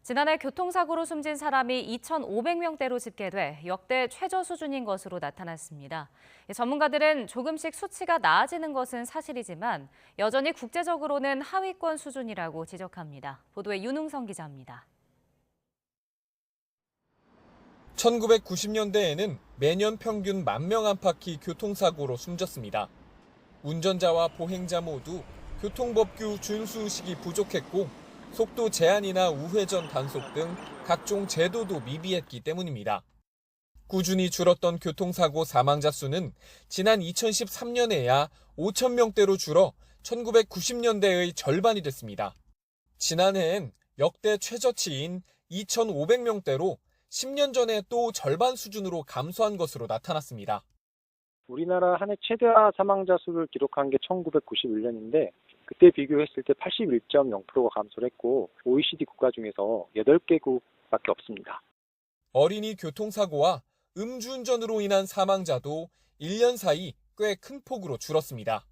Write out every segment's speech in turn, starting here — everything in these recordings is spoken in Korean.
지난해 교통사고로 숨진 사람이 2,500명대로 집계돼 역대 최저 수준인 것으로 나타났습니다. 전문가들은 조금씩 수치가 나아지는 것은 사실이지만 여전히 국제적으로는 하위권 수준이라고 지적합니다. 보도에 윤웅성 기자입니다. 1990년대에는 매년 평균 10,000명 안팎이 교통사고로 숨졌습니다. 운전자와 보행자 모두 교통법규 준수의식이 부족했고 속도 제한이나 우회전 단속 등 각종 제도도 미비했기 때문입니다. 꾸준히 줄었던 교통사고 사망자 수는 지난 2013년에야 5,000명대로 줄어 1990년대의 절반이 됐습니다. 지난해엔 역대 최저치인 2,500명대로 10년 전에 또 절반 수준으로 감소한 것으로 나타났습니다. 우리나라 한 해 최다 사망자 수를 기록한 게 1991년인데 그때 비교했을 때 81.0%가 감소를 했고 OECD 국가 중에서 8개국밖에 없습니다. 어린이 교통사고와 음주운전으로 인한 사망자도 1년 사이 꽤 큰 폭으로 줄었습니다.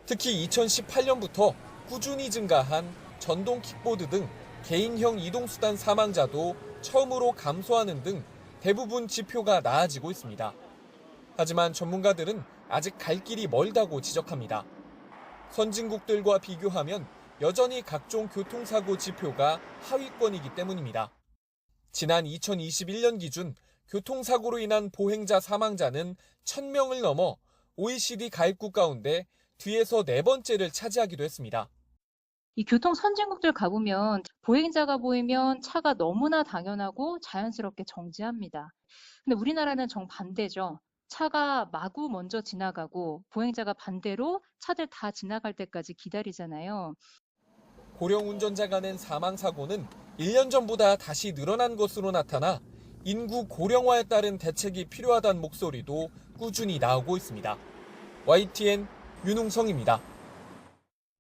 특히 2018년부터 꾸준히 증가한 전동 킥보드 등 개인형 이동수단 사망자도 처음으로 감소하는 등 대부분 지표가 나아지고 있습니다. 하지만 전문가들은 아직 갈 길이 멀다고 지적합니다. 선진국들과 비교하면 여전히 각종 교통사고 지표가 하위권이기 때문입니다. 지난 2021년 기준 교통사고로 인한 보행자 사망자는 1,000명을 넘어 OECD 가입국 가운데 뒤에서 4번째를 차지하기도 했습니다. 이 교통 선진국들 가보면 보행자가 보이면 차가 너무나 당연하고 자연스럽게 정지합니다. 근데 우리나라는 정반대죠. 차가 마구 먼저 지나가고 보행자가 반대로 차들 다 지나갈 때까지 기다리잖아요. 고령 운전자가 낸 사망사고는 1년 전보다 다시 늘어난 것으로 나타나 인구 고령화에 따른 대책이 필요하다는 목소리도 꾸준히 나오고 있습니다. YTN 윤웅성입니다.